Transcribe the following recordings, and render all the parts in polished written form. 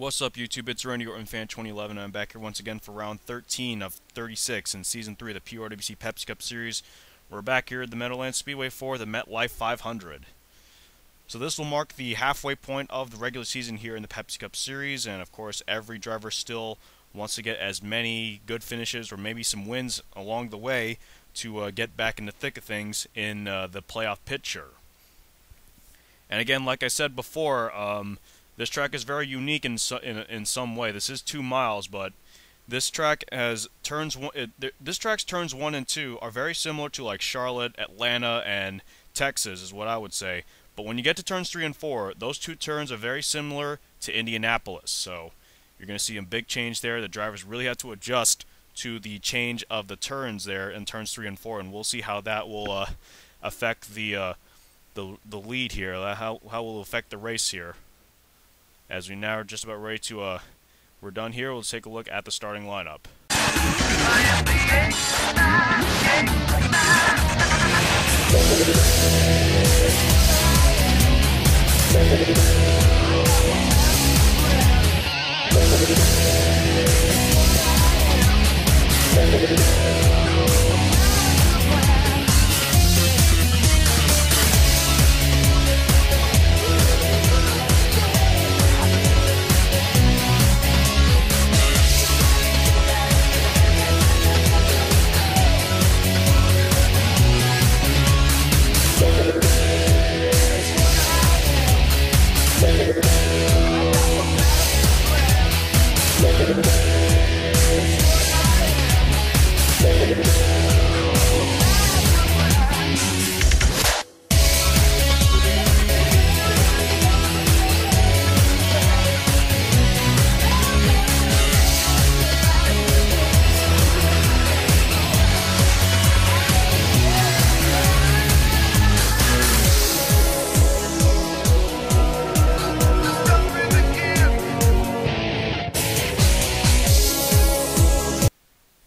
What's up, YouTube? It's Randy Orton Fan 2011, and I'm back here once again for round 13 of 36 in Season 3 of the PORWC Pepsi Cup Series. We're back here at the Meadowlands Speedway for the MetLife 500. So this will mark the halfway point of the regular season here in the Pepsi Cup Series, and of course every driver still wants to get as many good finishes or maybe some wins along the way to get back in the thick of things in the playoff picture. And again, like I said before, this track is very unique in some way. This is 2 miles, but this track has this track's turns 1 and 2 are very similar to like Charlotte, Atlanta, and Texas, is what I would say. But when you get to turns 3 and 4, those two turns are very similar to Indianapolis. So you're going to see a big change there. The drivers really had to adjust to the change of the turns there in turns 3 and 4, and we'll see how that will affect the lead here. How will it affect the race here? As we now are just about ready to, we're done here, we'll take a look at the starting lineup.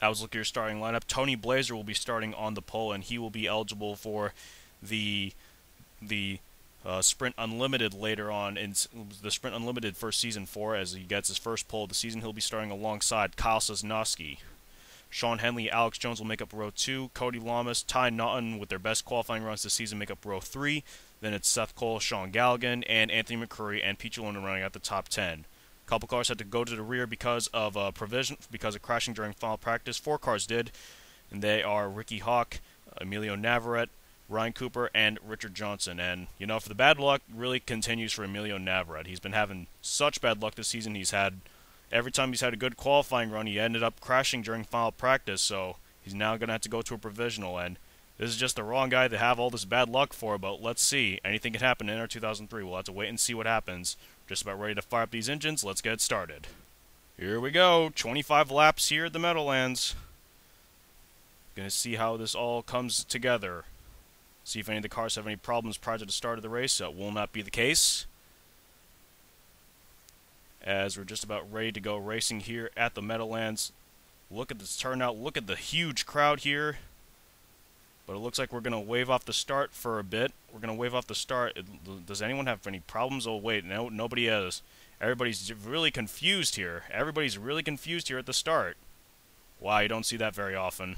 That was looking at your starting lineup. Tony Blazer will be starting on the pole, and he will be eligible for the Sprint Unlimited later on in the Sprint Unlimited for Season 4 as he gets his first pole of the season. He'll be starting alongside Kyle Sosnowski. Sean Henley, Alex Jones will make up row 2. Cody Lamas, Ty Naughton with their best qualifying runs this season make up row 3. Then it's Seth Cole, Sean Galligan, and Anthony McCurry and Pete Lona running at the top 10. A couple cars had to go to the rear because of crashing during final practice. 4 cars did, and they are Ricky Hawk, Emilio Navarrete, Ryan Cooper, and Richard Johnson. And you know, for the bad luck really continues for Emilio Navarrete. He's been having such bad luck this season. Every time he's had a good qualifying run, he ended up crashing during final practice. So he's now going to have to go to a provisional, and this is just the wrong guy to have all this bad luck for. But let's see, anything can happen in our 2003. We'll have to wait and see what happens. Just about ready to fire up these engines. Let's get started. Here we go. 25 laps here at the Meadowlands. Gonna see how this all comes together. See if any of the cars have any problems prior to the start of the race. That will not be the case, as we're just about ready to go racing here at the Meadowlands. Look at this turnout. Look at the huge crowd here. But it looks like we're going to wave off the start for a bit. We're going to wave off the start. Does anyone have any problems? Oh, wait. No, nobody has. Everybody's really confused here. Everybody's really confused here at the start. Wow, you don't see that very often.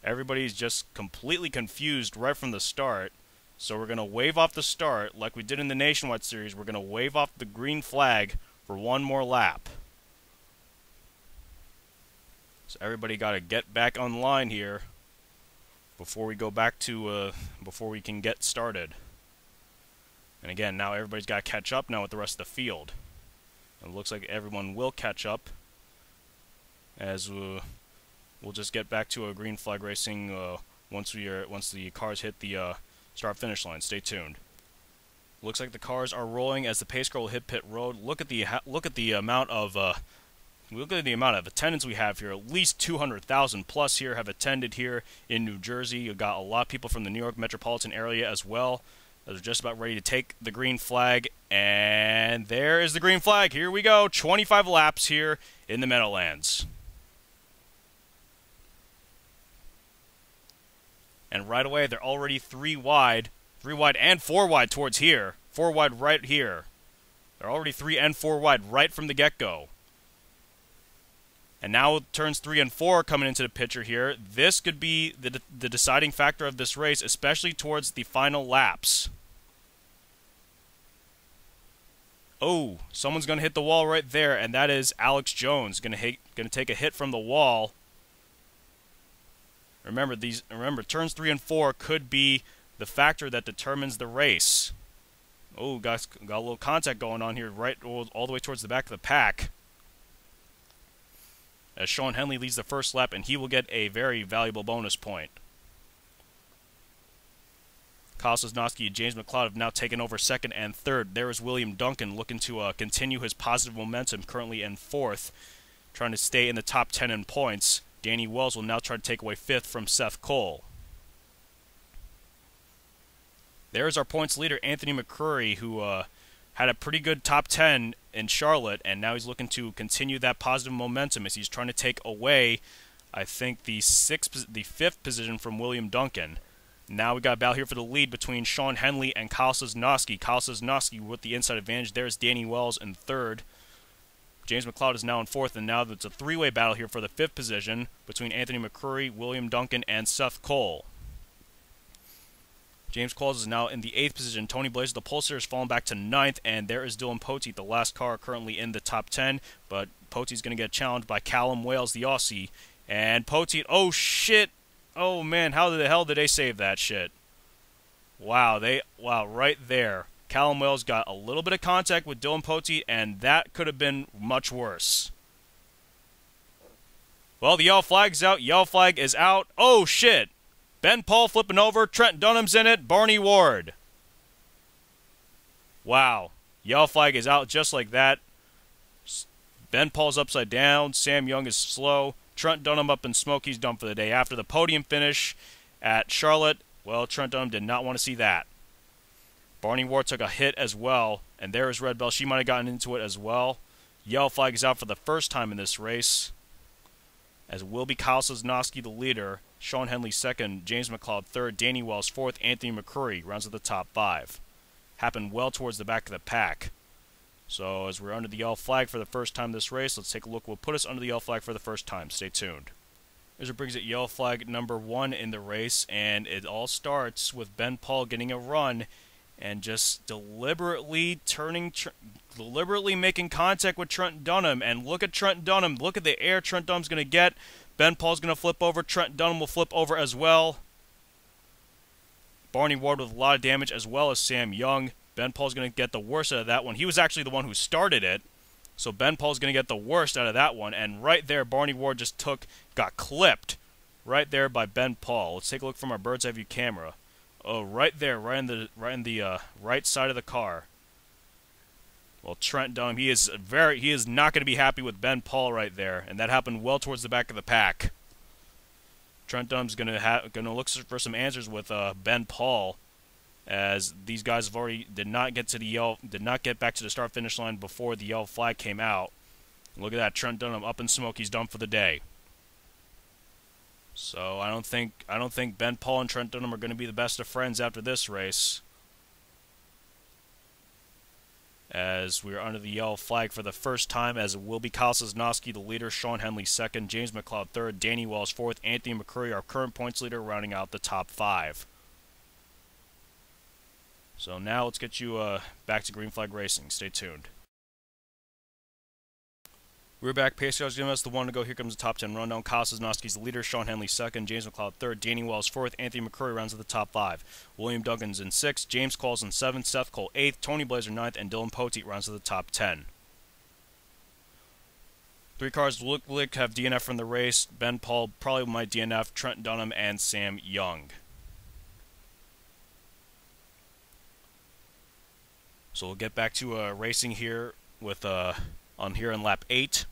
Everybody's just completely confused right from the start. So we're going to wave off the start like we did in the Nationwide Series. We're going to wave off the green flag for one more lap. So everybody got to get back online here before we go back to, before we can get started. And again, now everybody's got to catch up now with the rest of the field. It looks like everyone will catch up, as we'll just get back to a green flag racing once the cars hit the start-finish line. Stay tuned. Looks like the cars are rolling as the pace car will hit pit road. Look at the amount of attendance we have here. At least 200,000 plus here have attended here in New Jersey. You've got a lot of people from the New York metropolitan area as well. They're just about ready to take the green flag, and there is the green flag. Here we go. 25 laps here in the Meadowlands. And right away, they're already 3 wide and 4 wide towards here. 4 wide right here. They're already 3 and 4 wide right from the get-go. And now turns 3 and 4 coming into the picture here. This could be the deciding factor of this race, especially towards the final laps. Oh, someone's going to hit the wall right there, and that is Alex Jones going to take a hit from the wall. Remember, turns 3 and 4 could be the factor that determines the race. Oh, got a little contact going on here, right all the way towards the back of the pack. As Sean Henley leads the first lap, and he will get a very valuable bonus point. Kyle Sosnowski and James McLeod have now taken over second and third. There is William Duncan looking to continue his positive momentum, currently in fourth, trying to stay in the top 10 in points. Danny Wells will now try to take away fifth from Seth Cole. There is our points leader, Anthony McCurry, who had a pretty good top 10 in Charlotte, and now he's looking to continue that positive momentum as he's trying to take away, I think, the fifth position from William Duncan. Now we got a battle here for the lead between Sean Henley and Kyle Sosnowski. Kyle Sosnowski with the inside advantage. There's Danny Wells in third. James McLeod is now in fourth, and now it's a three-way battle here for the fifth position between Anthony McCurry, William Duncan, and Seth Cole. James Qualls is now in the 8th position. Tony Blazer, the Pulsar, is falling back to 9th, and there is Dylan Poteet, the last car currently in the top 10, but Poteet's going to get challenged by Callum Wales, the Aussie. And Poteet, oh shit! Oh man, how the hell did they save that shit? Wow, right there. Callum Wales got a little bit of contact with Dylan Poteet, and that could have been much worse. Well, the yellow flag's out. Yellow flag is out. Oh shit! Ben Paul flipping over. Trent Dunham's in it. Barney Ward. Wow. Yellow flag is out just like that. Ben Paul's upside down. Sam Young is slow. Trent Dunham up in smoke. He's done for the day. After the podium finish at Charlotte, well, Trent Dunham did not want to see that. Barney Ward took a hit as well. And there is Red Bell. She might have gotten into it as well. Yellow flag is out for the first time in this race, as it will be Kyle Sosnowski, the leader. Sean Henley second, James McLeod third, Danny Wells fourth, Anthony McCurry rounds of the top 5. Happened well towards the back of the pack. So as we're under the yellow flag for the first time this race, let's take a look. We'll put us under the yellow flag for the first time. Stay tuned. Here's what brings it yellow flag number 1 in the race, and it all starts with Ben Paul getting a run and just deliberately making contact with Trent Dunham. And look at Trent Dunham. Look at the air Trent Dunham's going to get. Ben Paul's going to flip over. Trent Dunham will flip over as well. Barney Ward with a lot of damage, as well as Sam Young. Ben Paul's going to get the worst out of that one. He was actually the one who started it. So Ben Paul's going to get the worst out of that one. And right there, Barney Ward just got clipped right there by Ben Paul. Let's take a look from our bird's eye view camera. Oh, right there, right in the right side of the car. Well, Trent Dunham, he is not going to be happy with Ben Paul right there, and that happened well towards the back of the pack. Trent Dunham's going to look for some answers with Ben Paul, as these guys did not get back to the start finish line before the yellow flag came out. Look at that, Trent Dunham up in smoke. He's done for the day. So I don't think Ben Paul and Trent Dunham are going to be the best of friends after this race, as we are under the yellow flag for the first time, as it will be Kyle Sosnowski, the leader, Sean Henley second, James McLeod third, Danny Wells fourth, Anthony McCurry, our current points leader, rounding out the top 5. So now let's get you back to green flag racing. Stay tuned. We're back. Pace cars giving us the one to go. Here comes the top 10 rundown. Kyle Sosnowski's the leader, Sean Henley second, James McLeod third, Danny Wells fourth, Anthony McCurry rounds of the top 5. William Duncan's in 6th, James Qualls in 7th, Seth Cole 8th, Tony Blazer 9th, and Dylan Poteet rounds of the top 10. 3 cars look like have DNF from the race. Ben Paul probably might DNF, Trent Dunham, and Sam Young. So we'll get back to racing here with on here in lap 8.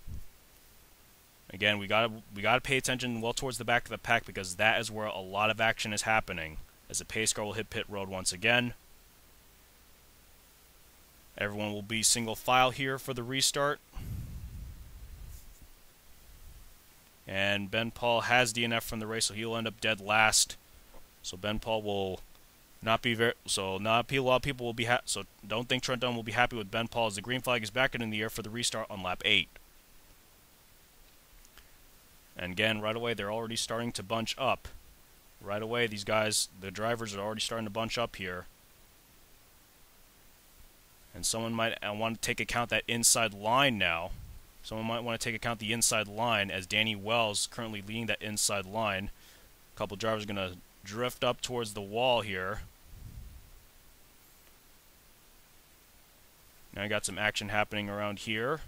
Again, we gotta pay attention well towards the back of the pack, because that is where a lot of action is happening, as the pace car will hit pit road once again. Everyone will be single file here for the restart. And Ben Paul has DNF from the race, so he'll end up dead last. So Ben Paul will Not be very so. Not a lot of people will be so. Don't think Trent Dunn will be happy with Ben Paul as the green flag is back in the air for the restart on lap 8. And again, right away they're already starting to bunch up. Right away, these guys, the drivers, are already starting to bunch up here. And someone might want to take account that inside line now. Someone might want to take account the inside line as Danny Wells currently leading that inside line. A couple drivers are going to drift up towards the wall here. Now I got some action happening around here.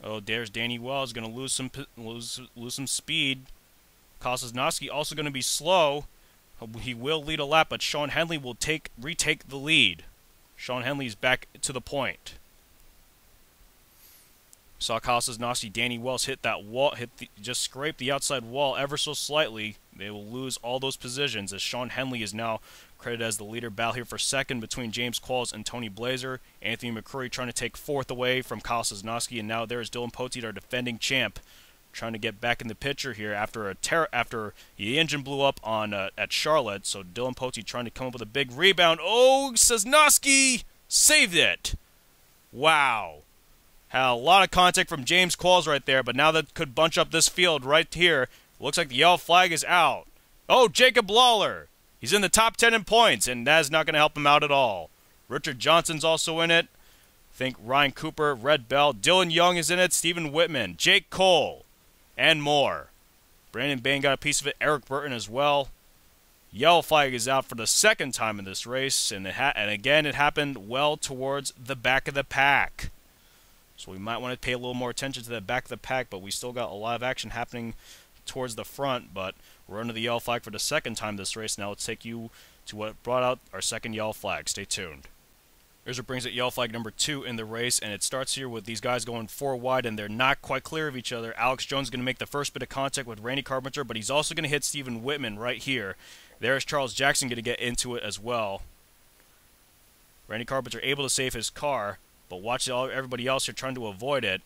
Oh, there's Danny Wells going to lose some speed. Kosasnowski also going to be slow. He will lead a lap, but Sean Henley will retake the lead. Sean Henley's back to the point. Saw Kosasnowski, Danny Wells hit that wall, just scrape the outside wall ever so slightly. They will lose all those positions as Sean Henley is now credited as the leader. Battle here for second between James Qualls and Tony Blazer. Anthony McCurry trying to take fourth away from Kosasnowski, and now there's Dylan Poteet, our defending champ, trying to get back in the picture here after the engine blew up on at Charlotte. So Dylan Poteet trying to come up with a big rebound. Oh, Sosnowski saved it. Wow. Had a lot of contact from James Qualls right there, but now that could bunch up this field right here. Looks like the yellow flag is out. Oh, Jacob Lawler. He's in the top 10 in points, and that is not going to help him out at all. Richard Johnson's also in it. Think Ryan Cooper, Red Bell, Dylan Young is in it, Stephen Whitman, Jake Cole, and more. Brandon Bain got a piece of it, Eric Burton as well. Yellow flag is out for the second time in this race, and again it happened well towards the back of the pack. So we might want to pay a little more attention to the back of the pack, but we still got a lot of action happening towards the front, but we're under the yellow flag for the second time this race. Now let's take you to what brought out our second yellow flag. Stay tuned. Here's what brings it yellow flag number 2 in the race, and it starts here with these guys going 4 wide, and they're not quite clear of each other. Alex Jones is going to make the first bit of contact with Randy Carpenter, but he's also going to hit Stephen Whitman right here. There's Charles Jackson going to get into it as well. Randy Carpenter able to save his car, but watch everybody else here trying to avoid it.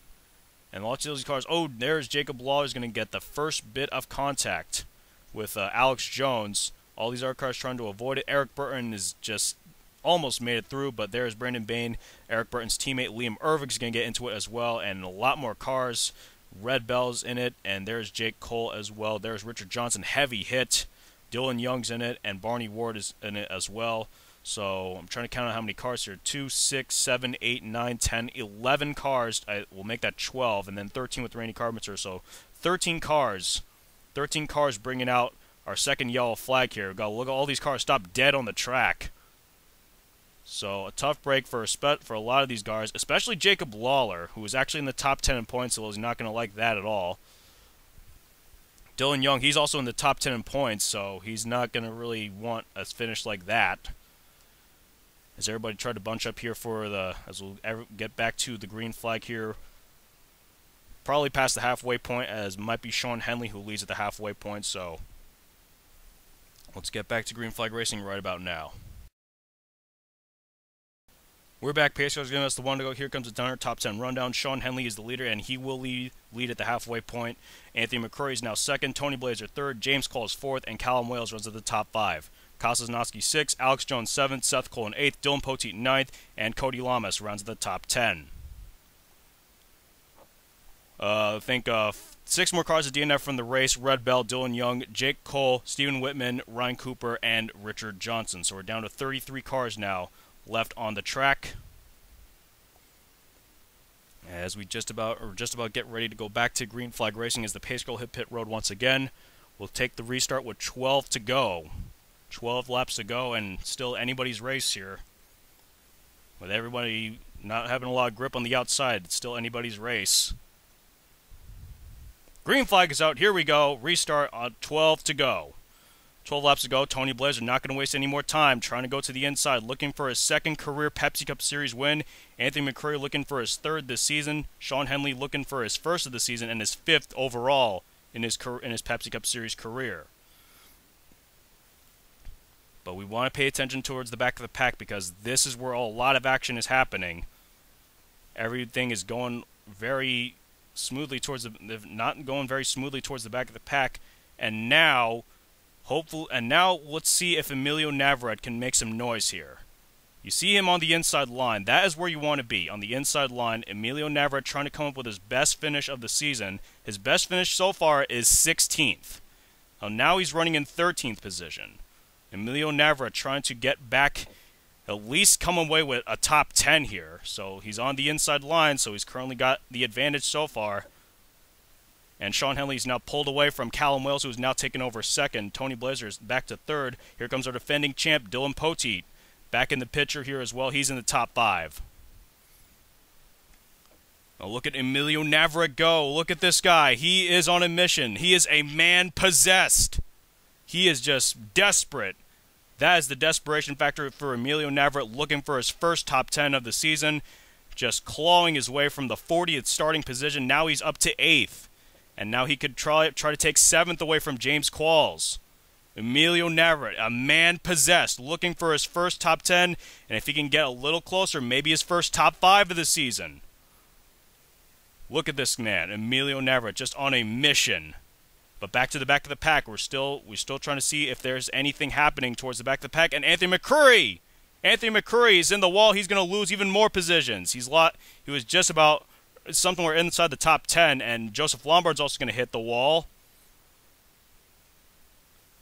And watch those cars. Oh, there's Jacob Lawler is going to get the first bit of contact with Alex Jones. All these other cars trying to avoid it. Eric Burton is just almost made it through, but there's Brandon Bain. Eric Burton's teammate Liam Irving is going to get into it as well, and a lot more cars. Red Bell's in it, and there's Jake Cole as well. There's Richard Johnson, heavy hit. Dylan Young's in it, and Barney Ward is in it as well. So I'm trying to count out how many cars here. 2, 6, 7, 8, 9, 10, 11 cars. I will make that 12, and then 13 with Randy Carpenter. So 13 cars. 13 cars bringing out our second yellow flag here. We've got to look at all these cars stop dead on the track. So a tough break for a lot of these guys, especially Jacob Lawler, who is actually in the top 10 in points, so he's not going to like that at all. Dylan Young, he's also in the top 10 in points, so he's not going to really want a finish like that. As everybody tried to bunch up here as we'll get back to the green flag here. Probably past the halfway point, as might be Sean Henley who leads at the halfway point, so let's get back to green flag racing right about now. We're back. Pace Car's giving us the one to go. Here comes the Dunner top 10 rundown. Sean Henley is the leader, and he will lead at the halfway point. Anthony McCurry is now second. Tony Blazer third. James Cole is fourth, and Callum Wales runs at the top 5. Kosasnowski 6th, Alex Jones 7th, Seth Cole in 8th, Dylan Poteet 9th, and Cody Lamas rounds at the top 10. I think 6 more cars at DNF from the race. Red Bell, Dylan Young, Jake Cole, Stephen Whitman, Ryan Cooper, and Richard Johnson. So we're down to 33 cars now left on the track. As we just about get ready to go back to green flag racing as the pace car will hit pit road once again. We'll take the restart with 12 to go. 12 laps to go, and still anybody's race here. With everybody not having a lot of grip on the outside, it's still anybody's race. Green flag is out. Here we go. Restart on 12 to go. 12 laps to go. Tony Blazer not going to waste any more time. Trying to go to the inside, looking for his second career Pepsi Cup Series win. Anthony McCurry looking for his 3rd this season. Sean Henley looking for his 1st of the season and his 5th overall in his Pepsi Cup Series career. But we want to pay attention towards the back of the pack because this is where a lot of action is happening. Everything is going very smoothly towards not going very smoothly towards the back of the pack, and now Hopefully, and now let's see if Emilio Navarrete can make some noise here. You see him on the inside line. That is where you want to be, on the inside line. Emilio Navarrete trying to come up with his best finish of the season. His best finish so far is 16th. Now he's running in 13th position. Emilio Navarrete trying to get back, at least come away with a top 10 here. So he's on the inside line, so he's currently got the advantage so far. And Sean Henley's now pulled away from Callum Wales, who's now taken over second. Tony Blazer's back to third. Here comes our defending champ, Dylan Poteet. Back in the picture here as well. He's in the top 5. Now look at Emilio Navarrete go. Look at this guy. He is on a mission. He is a man possessed. He is just desperate. That is the desperation factor for Emilio Navarrete, looking for his first top 10 of the season. Just clawing his way from the 40th starting position. Now he's up to 8th. And now he could try to take 7th away from James Qualls. Emilio Navarrete, a man possessed, looking for his first top 10, and if he can get a little closer, maybe his first top 5 of the season. Look at this man, Emilio Navarrete, just on a mission. But back to the back of the pack, we're still trying to see if there's anything happening towards the back of the pack. And Anthony McCurry is in the wall. He's going to lose even more positions. He was just about somewhere inside the top 10, and Joseph Lombard's also going to hit the wall.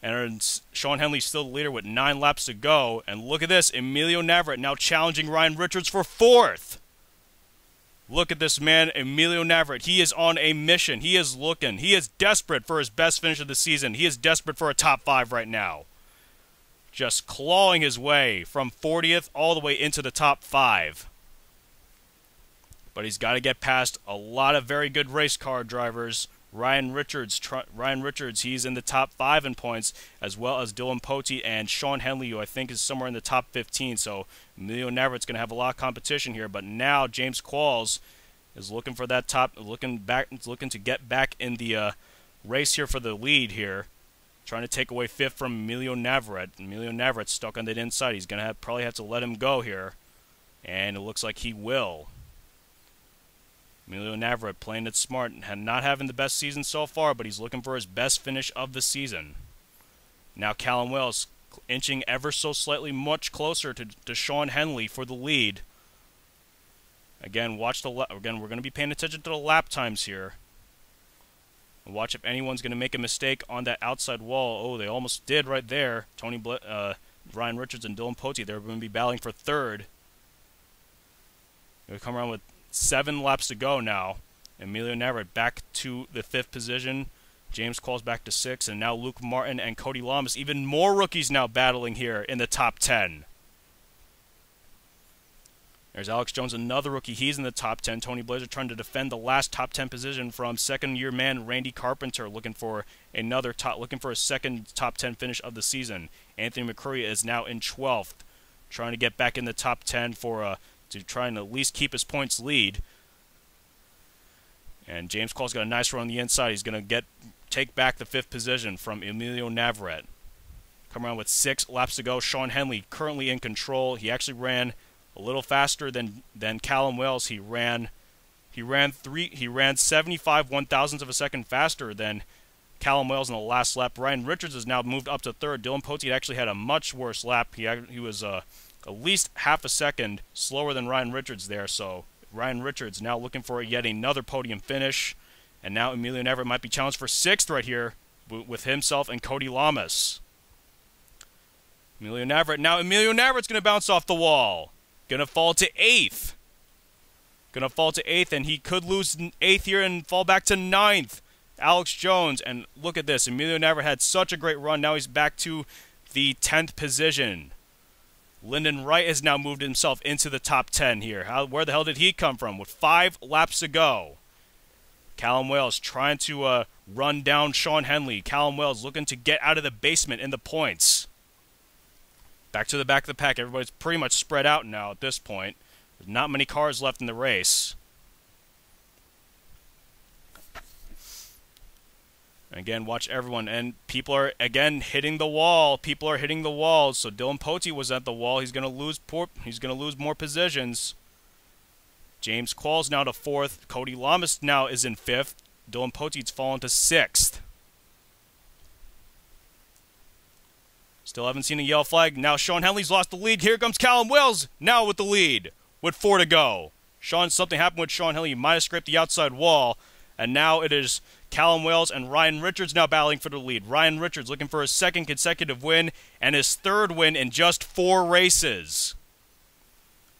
And Sean Henley's still the leader with 9 laps to go. And look at this, Emilio Navarrete now challenging Ryan Richards for 4th. Look at this man, Emilio Navarrete. He is on a mission. He is looking. He is desperate for his best finish of the season. He is desperate for a top 5 right now. Just clawing his way from 40th all the way into the top 5. But he's got to get past a lot of very good race car drivers. Ryan Richards, he's in the top 5 in points, as well as Dylan Poteet and Sean Henley, who I think is somewhere in the top 15. So Emilio Navarrete's going to have a lot of competition here. But now James Qualls is looking for that top, looking to get back in the race here for the lead here, trying to take away 5th from Emilio Navarrete. Emilio Navarrete's stuck on that inside. He's going to probably have to let him go here, and it looks like he will. Emilio Navarrete playing it smart and not having the best season so far, but he's looking for his best finish of the season. Now Callum Wales inching ever so slightly much closer to Sean Henley for the lead. Again, we're going to be paying attention to the lap times here. And watch if anyone's going to make a mistake on that outside wall. Oh, they almost did right there. Ryan Richards and Dylan Poteet, they're going to be battling for 3rd. They come around with 7 laps to go now. Emilio Navarrete back to the 5th position. James Qualls back to 6th. And now Luke Martin and Cody Lamas. Even more rookies now battling here in the top 10. There's Alex Jones, another rookie. He's in the top 10. Tony Blazer trying to defend the last top 10 position from second-year man Randy Carpenter, looking for a second top 10 finish of the season. Anthony McCurry is now in 12th, trying to get back in the top 10 to try and at least keep his points lead. And James Qualls got a nice run on the inside. He's going to take back the 5th position from Emilio Navarrete. Come around with 6 laps to go. Sean Henley currently in control. He actually ran a little faster than Callum Wales. He ran 75 one-thousandths of a second faster than Callum Wales in the last lap. Ryan Richards has now moved up to 3rd. Dylan Poteet actually had a much worse lap. He was at least half a second slower than Ryan Richards there. So Ryan Richards now looking for yet another podium finish. And now Emilio Navarrete might be challenged for 6th right here with himself and Cody Lamas. Emilio Navarrete's going to bounce off the wall. Going to fall to 8th. And he could lose 8th here and fall back to 9th. Alex Jones, and look at this. Emilio Navarrete had such a great run. Now he's back to the 10th position. Lyndon Wright has now moved himself into the top 10 here. Where the hell did he come from? With 5 laps to go. Callum Wales trying to run down Sean Henley. Callum Wales looking to get out of the basement in the points. Back to the back of the pack. Everybody's pretty much spread out now at this point. There's not many cars left in the race. Again, watch everyone. And people are, again, hitting the wall. So Dylan Poteet was at the wall. He's going to lose more positions. James Qualls now to 4th. Cody Lamas now is in 5th. Dylan Poteet's fallen to 6th. Still haven't seen a yellow flag. Now Sean Henley's lost the lead. Here comes Callum Wells now with the lead with 4 to go. Something happened with Sean Henley. He might have scraped the outside wall. And now it is Callum Wells and Ryan Richards now battling for the lead. Ryan Richards looking for his 2nd consecutive win and his 3rd win in just 4 races.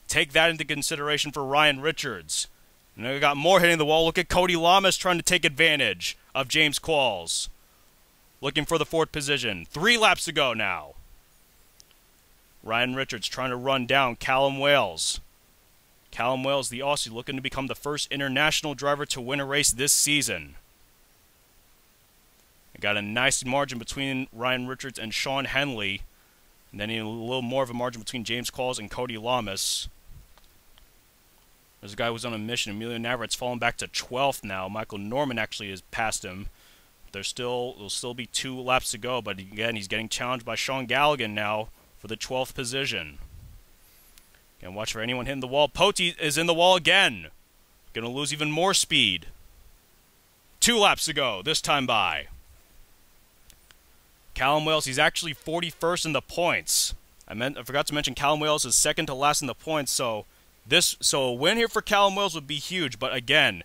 Take that into consideration for Ryan Richards. And we got more hitting the wall. Look at Cody Lamas trying to take advantage of James Qualls. Looking for the 4th position. 3 laps to go now. Ryan Richards trying to run down Callum Wells. Callum Wells, the Aussie, looking to become the first international driver to win a race this season. We got a nice margin between Ryan Richards and Sean Henley. And then a little more of a margin between James Qualls and Cody Lamas. There's a guy who's on a mission. Emilio Navarrete's fallen back to 12th now. Michael Norman actually has passed him. There'll still be 2 laps to go, but again, he's getting challenged by Sean Galligan now for the 12th position. And watch for anyone hitting the wall. Pote is in the wall again. Going to lose even more speed. 2 laps to go, this time by. Callum Wells, he's actually 41st in the points. I forgot to mention Callum Wells is 2nd to last in the points, so a win here for Callum Wells would be huge, but again,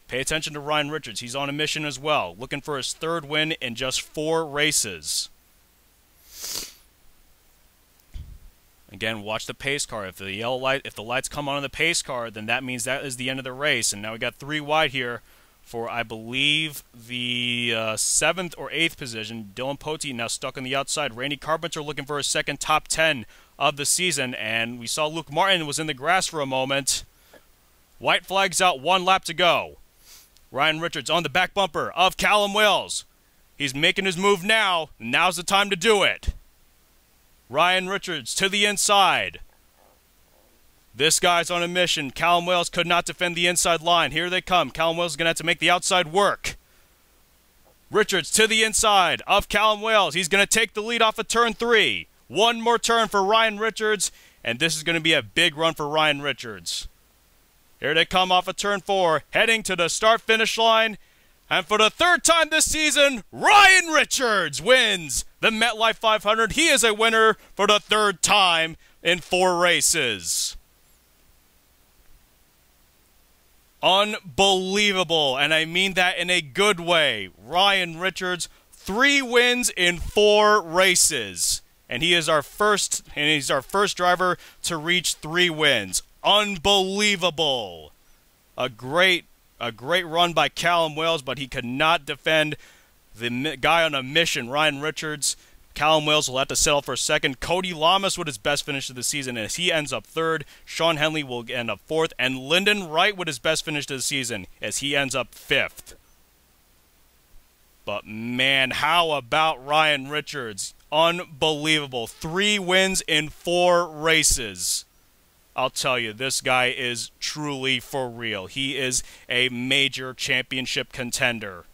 pay attention to Ryan Richards. He's on a mission as well, looking for his 3rd win in just 4 races. Again, watch the pace car. If the lights come on the pace car, then that means that is the end of the race. And now we got 3 wide here for, I believe, the 7th or 8th position. Dylan Pote now stuck on the outside. Randy Carpenter looking for his 2nd top 10 of the season. And we saw Luke Martin was in the grass for a moment. White flags out, 1 lap to go. Ryan Richards on the back bumper of Callum Wells. He's making his move now. Now's the time to do it. Ryan Richards to the inside. This guy's on a mission. Callum Wells could not defend the inside line. Here they come. Callum Wells is going to have to make the outside work. Richards to the inside of Callum Wells. He's going to take the lead off of turn 3. 1 more turn for Ryan Richards, and this is going to be a big run for Ryan Richards. Here they come off of turn 4, heading to the start-finish line. And for the 3rd time this season, Ryan Richards wins the MetLife 500. He is a winner for the 3rd time in 4 races. Unbelievable, and I mean that in a good way. Ryan Richards, 3 wins in 4 races. And he's our first driver to reach 3 wins. Unbelievable. A great run by Callum Wells, but he could not defend the guy on a mission, Ryan Richards. Callum Wells will have to settle for 2nd. Cody Lamas with his best finish of the season as he ends up 3rd. Sean Henley will end up 4th. And Lyndon Wright with his best finish of the season as he ends up 5th. But man, how about Ryan Richards? Unbelievable. 3 wins in 4 races. I'll tell you, this guy is truly for real. He is a major championship contender.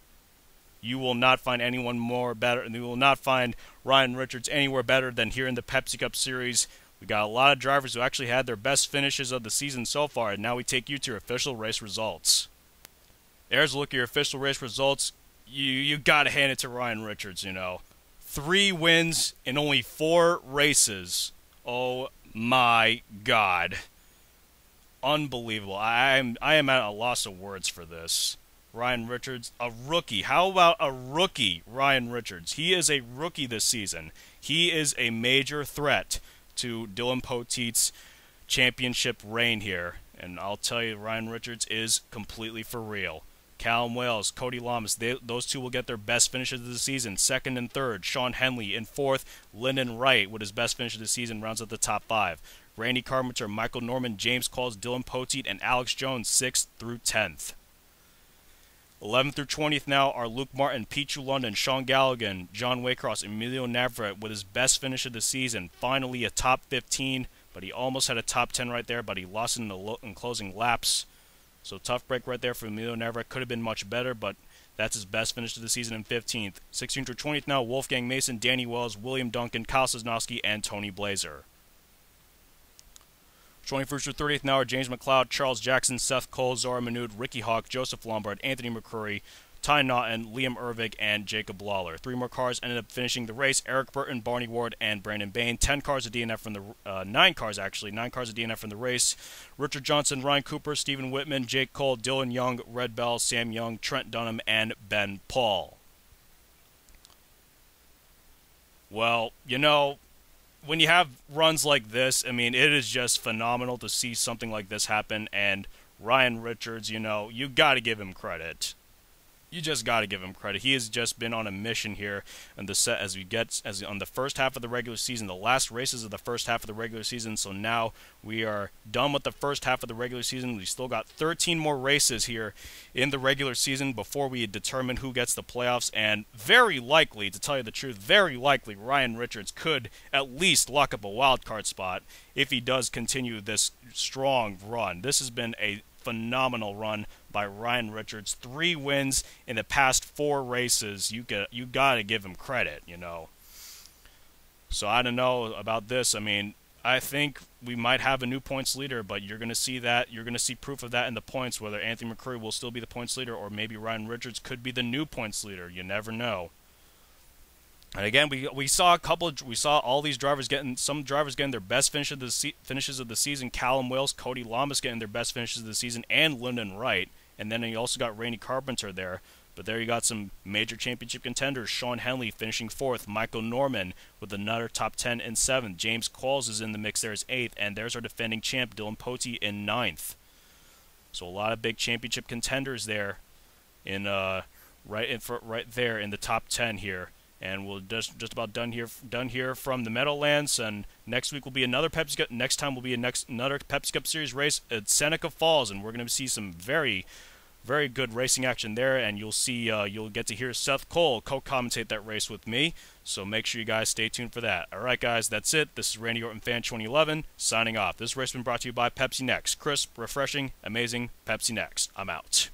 You will not find anyone more better, and you will not find Ryan Richards anywhere better than here in the Pepsi Cup Series. We got a lot of drivers who actually had their best finishes of the season so far, and now we take you to your official race results. There's a look at your official race results. You got to hand it to Ryan Richards, you know. 3 wins in only 4 races. Oh my God. Unbelievable. I am at a loss of words for this. Ryan Richards, a rookie. How about a rookie, Ryan Richards? He is a rookie this season. He is a major threat to Dylan Poteet's championship reign here. And I'll tell you, Ryan Richards is completely for real. Callum Wells, Cody Lamas, those 2 will get their best finishes of the season. 2nd and 3rd. Sean Henley in 4th. Lyndon Wright with his best finish of the season rounds out the top 5. Randy Carpenter, Michael Norman, James Qualls, Dylan Poteet, and Alex Jones 6th through 10th. 11th through 20th now are Luke Martin, Pichu London, Sean Galligan, John Waycross, Emilio Navarrete with his best finish of the season. Finally a top 15, but he almost had a top 10 right there, but he lost in closing laps. So tough break right there for Emilio Navarrete. Could have been much better, but that's his best finish of the season in 15th. 16th through 20th now, Wolfgang Mason, Danny Wells, William Duncan, Kyle Sosnowski, and Tony Blazer. 21st through 30th now are James McLeod, Charles Jackson, Seth Cole, Zora Manood, Ricky Hawk, Joseph Lombard, Anthony McCrory, Ty Naughton, Liam Ervig, and Jacob Lawler. 3 more cars ended up finishing the race: Eric Burton, Barney Ward, and Brandon Bain. 10 cars of DNF from the 9 cars of DNF from the race: Richard Johnson, Ryan Cooper, Stephen Whitman, Jake Cole, Dylan Young, Red Bell, Sam Young, Trent Dunham, and Ben Paul. Well, you know, when you have runs like this, I mean, it is just phenomenal to see something like this happen. And Ryan Richards, you know, you got to give him credit. You just got to give him credit. He has just been on a mission here, and on the first half of the regular season, the last races of the first half of the regular season. So now we are done with the first half of the regular season. We still got 13 more races here in the regular season before we determine who gets the playoffs. And very likely, to tell you the truth, very likely Ryan Richards could at least lock up a wild card spot if he does continue this strong run. This has been a phenomenal run by Ryan Richards. 3 wins in the past 4 races. You got to give him credit, you know. So I don't know about this. I mean, I think we might have a new points leader, but you're going to see that. You're going to see proof of that in the points, whether Anthony McCurry will still be the points leader or maybe Ryan Richards could be the new points leader. You never know. And again, we saw all these drivers some drivers getting their best finishes of the season. Callum Wales, Cody Lamas getting their best finishes of the season, and Lyndon Wright. And then you also got Rainey Carpenter there. But there you got some major championship contenders. Sean Henley finishing 4th. Michael Norman with another top 10 in 7th. James Qualls is in the mix there as 8th. And there's our defending champ, Dylan Potey, in 9th. So a lot of big championship contenders there right there in the top 10 here. And we're just about done here from the Meadowlands. And next week will be another Pepsi Cup. Next time will be another Pepsi Cup Series race at Seneca Falls, and we're going to see some very, very good racing action there. And you'll get to hear Seth Cole co-commentate that race with me. So make sure you guys stay tuned for that. All right, guys, that's it. This is Randy Orton Fan 2011 signing off. This race has been brought to you by Pepsi Next. Crisp, refreshing, amazing Pepsi Next. I'm out.